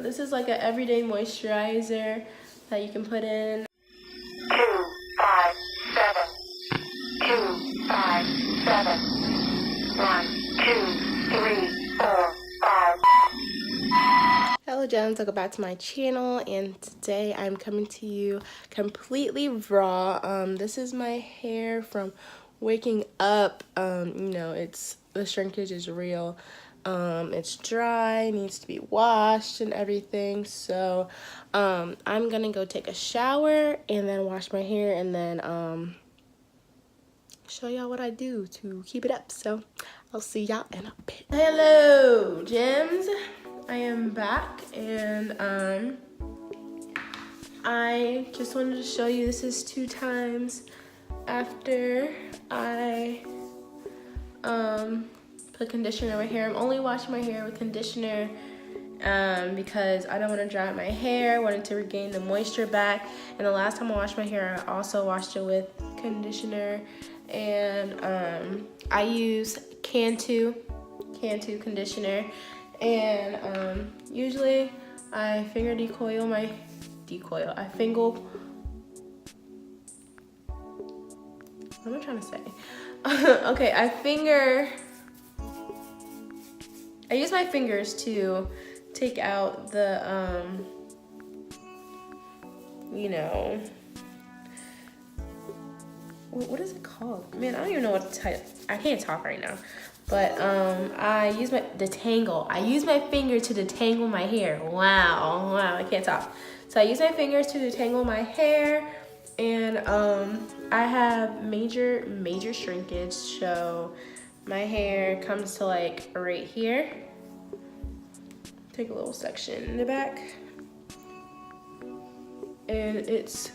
This is like an everyday moisturizer that you can put in. 257 257 1 2 3 4 5. Hello Gems, welcome back to my channel, and today I'm coming to you completely raw. This is my hair from waking up. You know, the shrinkage is real. It's dry, needs to be washed and everything. So I'm gonna go take a shower and then wash my hair and then show y'all what I do to keep it up. So I'll see y'all in a bit. Hello Gems, I am back, and I just wanted to show you, this is 2 times after I put conditioner in my hair. I'm only washing my hair with conditioner because I don't want to dry out my hair. I wanted to regain the moisture back, and the last time I washed my hair I also washed it with conditioner, and I use Cantu conditioner, and usually I finger decoil my I finger, what am I trying to say? Okay, I use my fingers to take out the you know, what is it called? Man, I don't even know what to type. I can't talk right now. But I use my detangle. I use my finger to detangle my hair. Wow, I can't talk. So I use my fingers to detangle my hair, and I have major shrinkage. So my hair comes to like right here. Take a little section in the back, and it's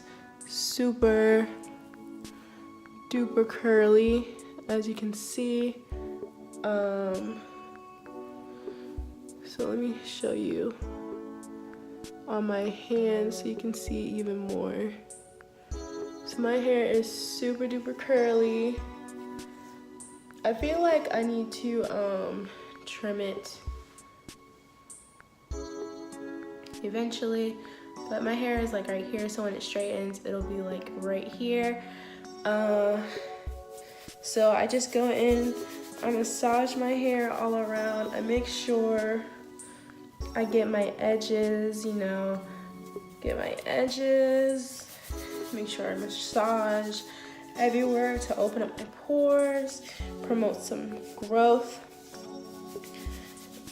super duper curly, as you can see. So let me show you on my hands so you can see even more. So my hair is super duper curly. I feel like I need to trim it eventually, but my hair is like right here, so when it straightens it'll be like right here. So I just go in, I massage my hair all around. I make sure I get my edges, you know, make sure I massage everywhere to open up my pores, promote some growth,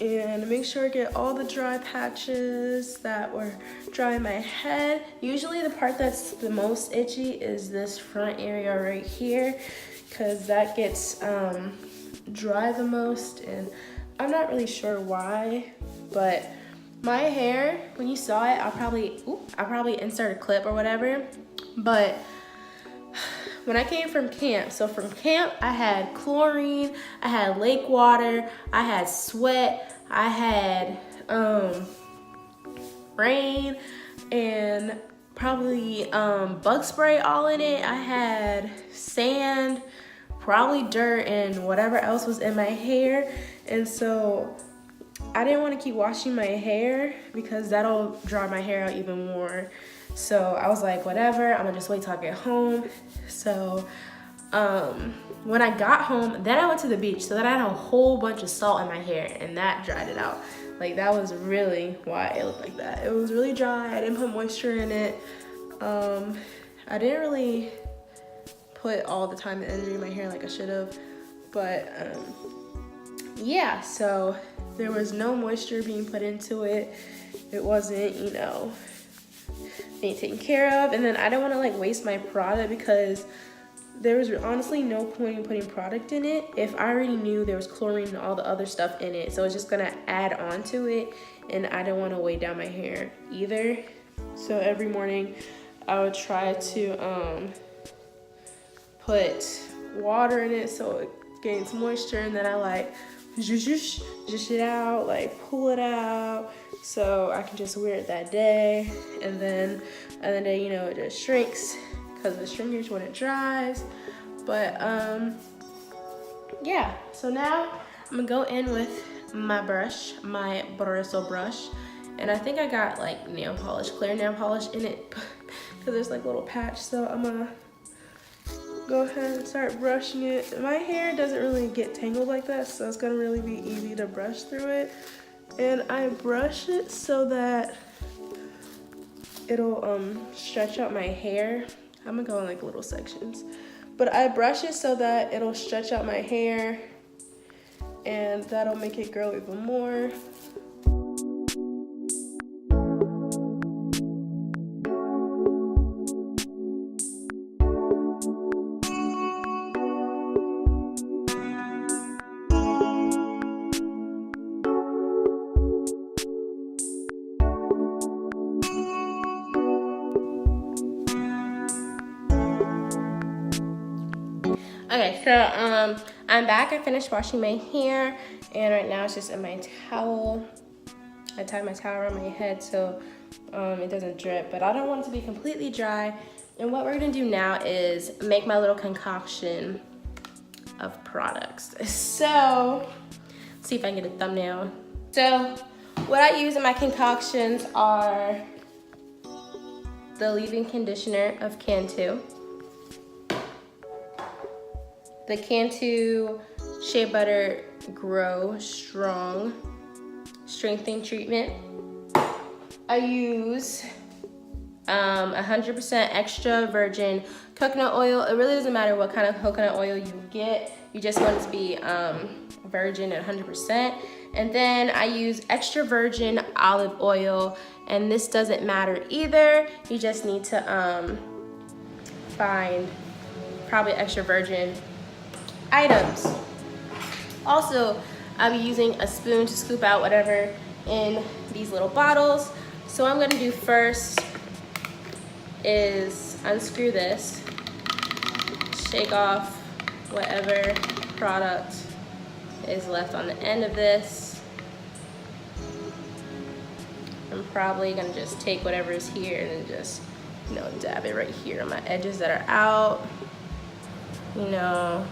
and make sure I get all the dry patches that were dry in my head. Usually the part that's the most itchy is this front area right here, because that gets dry the most, and I'm not really sure why, but my hair, when you saw it, I'll probably insert a clip or whatever, but when I came from camp, so from camp I had chlorine, I had lake water, I had sweat, I had rain, and probably bug spray all in it. I had sand, probably dirt, and whatever else was in my hair, and so I didn't want to keep washing my hair because that'll dry my hair out even more. So I was like, whatever, I'm gonna just wait till I get home. So when I got home, then I went to the beach, so then I had a whole bunch of salt in my hair, and that dried it out. Like, that was really why it looked like that. It was really dry. I didn't put moisture in it. I didn't really put all the time and energy in my hair like I should have, but yeah, so there was no moisture being put into it. It wasn't, you know, being taken care of. And then I don't want to like waste my product, because there was honestly no point in putting product in it if I already knew there was chlorine and all the other stuff in it. So it's just gonna add on to it, and I don't want to weigh down my hair either. So every morning I would try to put water in it so it gains moisture, and then I like zhush it out, like pull it out, so I can just wear it that day. And then other day, you know, it just shrinks because of the shrinkage when it dries. But yeah, so now I'm gonna go in with my brush, my bristle brush, And I think I got like nail polish, clear nail polish in it because there's like a little patch. So I'm gonna go ahead and start brushing it. My hair doesn't really get tangled like that, so it's gonna really be easy to brush through it. And I brush it so that it'll stretch out my hair. I'm gonna go in like little sections. But I brush it so that it'll stretch out my hair and that'll make it grow even more. Okay, so I'm back. I finished washing my hair, and right now it's just in my towel. I tied my towel around my head so it doesn't drip, but I don't want it to be completely dry. And what we're gonna do now is make my little concoction of products. So, let's see if I can get a thumbnail. So, what I use in my concoctions are the leave-in conditioner of Cantu, the Cantu Shea Butter Grow Strong Strengthening Treatment. I use 100% extra virgin coconut oil. It really doesn't matter what kind of coconut oil you get. You just want it to be virgin at 100%. And then I use extra virgin olive oil, and this doesn't matter either. You just need to find probably extra virgin items. Also, I'll be using a spoon to scoop out whatever in these little bottles. So what I'm gonna do first is unscrew this, shake off whatever product is left on the end of this. I'm probably gonna just take whatever is here and then just, you know, dab it right here on my edges that are out. You know,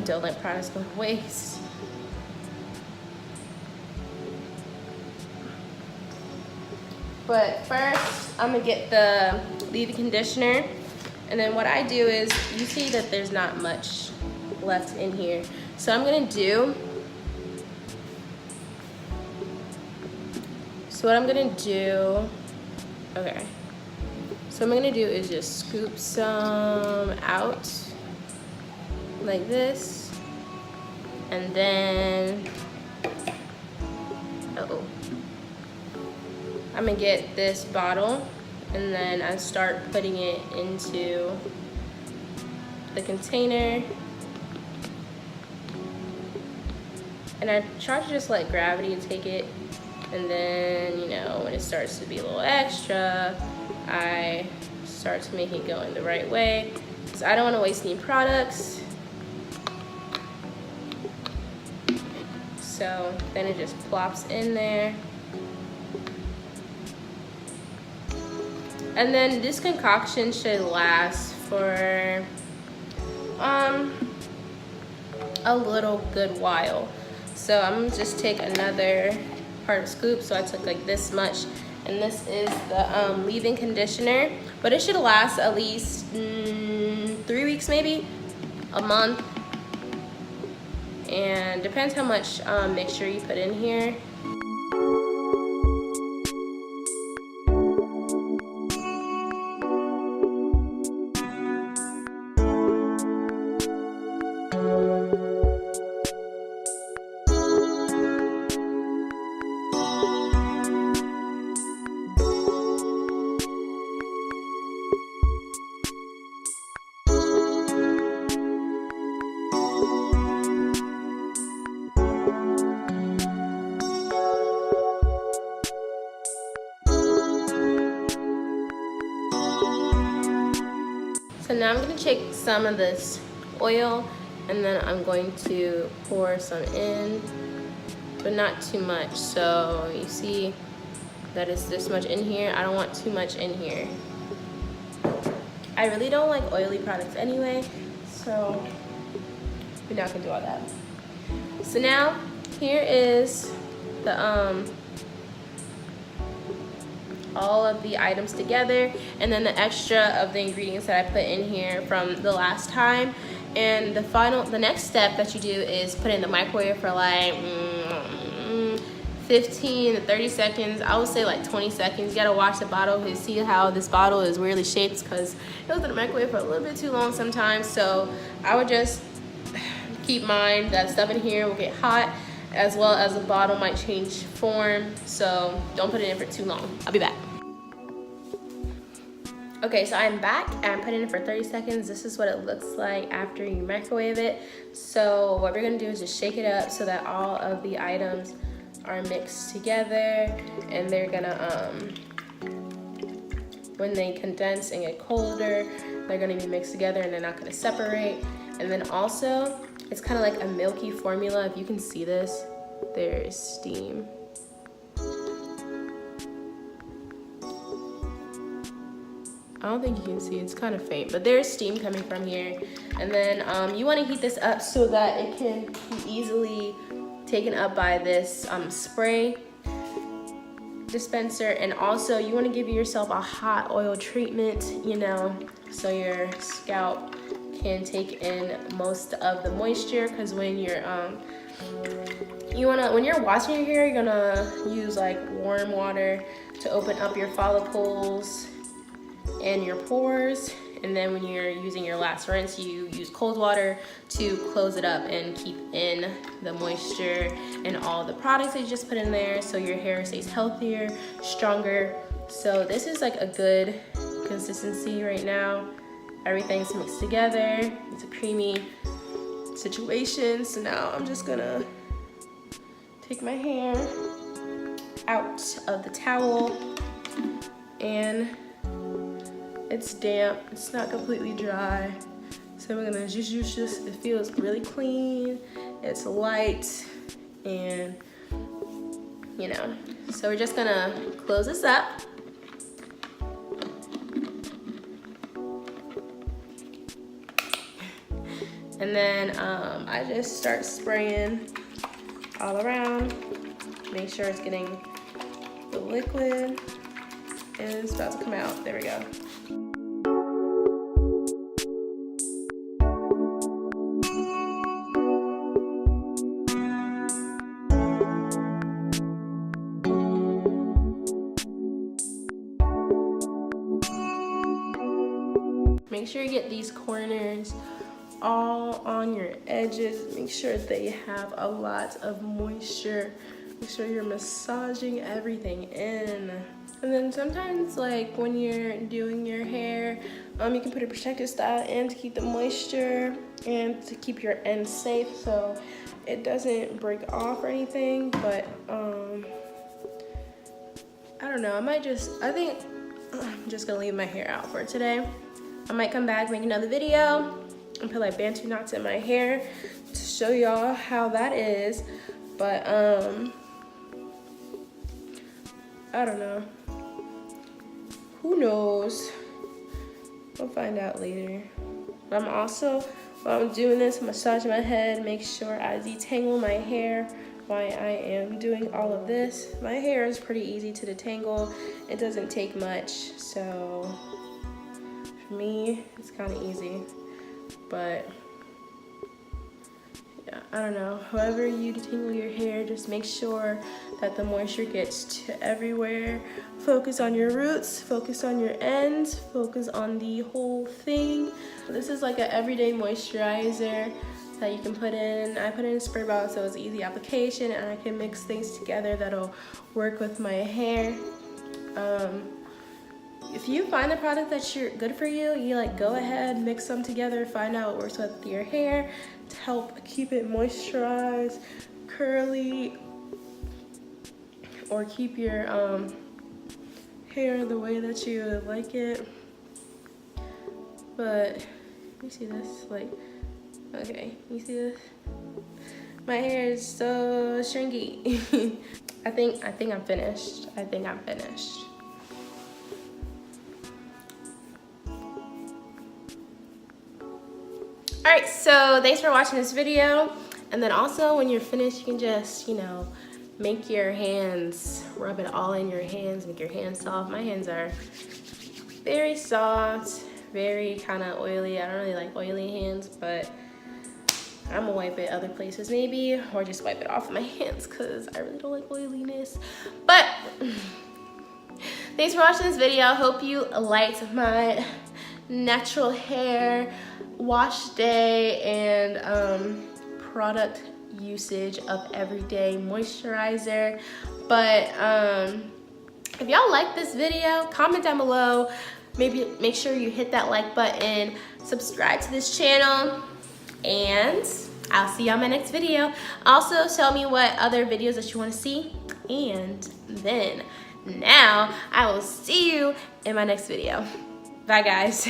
don't let products go to waste. But first, I'm gonna get the leave-in conditioner. And then what I do is, you see that there's not much left in here. So I'm gonna do, okay. So what I'm gonna do is just scoop some out like this. And then, I'm gonna get this bottle and then I start putting it into the container. And I try to just let gravity take it. And then, you know, when it starts to be a little extra, I start to make it go in the right way. Because I don't want to waste any products. So then it just plops in there. And then this concoction should last for a little good while. So I'm gonna just take another part of scoop. So I took like this much, and this is the leave-in conditioner. But it should last at least 3 weeks, maybe a month. And depends how much mixture you put in here. So now I'm gonna take some of this oil and then I'm going to pour some in, but not too much. So you see that it's this much in here. I don't want too much in here. I really don't like oily products anyway, so we're not gonna do all that. So now here is the all of the items together, and then the extra of the ingredients that I put in here from the last time. And the next step that you do is put it in the microwave for like 15 to 30 seconds. I would say like 20 seconds. You gotta watch the bottle and see how this bottle is weirdly shaped, because it was in the microwave for a little bit too long sometimes. So I would just keep in mind that stuff in here will get hot, as well as the bottle might change form. So don't put it in for too long. I'll be back. Okay, so I'm back and I put it in for 30 seconds. This is what it looks like after you microwave it. So what we're gonna do is just shake it up so that all of the items are mixed together, and they're gonna, when they condense and get colder, they're gonna be mixed together and they're not gonna separate. And then also, it's kind of like a milky formula. If you can see this, there's steam. I don't think you can see, it's kind of faint, but there's steam coming from here. And then you want to heat this up so that it can be easily taken up by this spray dispenser. And also you want to give yourself a hot oil treatment, you know, so your scalp can take in most of the moisture. Because when you're when you're washing your hair, you're gonna use like warm water to open up your follicles and your pores, and then when you're using your last rinse, you use cold water to close it up and keep in the moisture and all the products that you just put in there, so your hair stays healthier, stronger. So this is like a good consistency right now. Everything's mixed together. It's a creamy situation. So now I'm just gonna take my hair out of the towel, and it's damp, it's not completely dry. So we're gonna just use this. It feels really clean, it's light, and you know. So we're just gonna close this up. And then I just start spraying all around. Make sure it's getting the liquid, and it's about to come out. There we go. Make sure you get these corners all on your edges. Make sure they have a lot of moisture. Make sure you're massaging everything in. And then sometimes, like when you're doing your hair, you can put a protective style in to keep the moisture and to keep your ends safe so it doesn't break off or anything. But I don't know, I think I'm just gonna leave my hair out for today. I might come back, make another video, and put like Bantu knots in my hair to show y'all how that is. But I don't know. Who knows? We'll find out later. But I'm also, while I'm doing this, massaging my head, make sure I detangle my hair while I am doing all of this. My hair is pretty easy to detangle. It doesn't take much, so for me, it's kind of easy. But yeah, I don't know. However you detangle your hair, just make sure that the moisture gets to everywhere. Focus on your roots, focus on your ends, focus on the whole thing. This is like an everyday moisturizer that you can put in. I put it in a spray bottle so it's easy application, and I can mix things together that'll work with my hair. If you find a product that's good for you, you like go ahead, mix them together, find out what works with your hair to help keep it moisturized, curly, or keep your hair the way that you like it. But you see this, like, okay, you see this? My hair is so shrinky. I think I'm finished. I think I'm finished. Alright, so thanks for watching this video. And then also when you're finished, you can just, you know, make your hands, rub it all in your hands, make your hands soft. My hands are very soft, very kind of oily. I don't really like oily hands, but I'm gonna wipe it other places maybe, or just wipe it off my hands because I really don't like oiliness. But thanks for watching this video. I hope you liked my natural hair wash day and product usage of everyday moisturizer. But if y'all like this video, comment down below. Maybe make sure you hit that like button, subscribe to this channel, and I'll see you on my next video. Also, tell me what other videos that you want to see, and then now I will see you in my next video. Bye guys.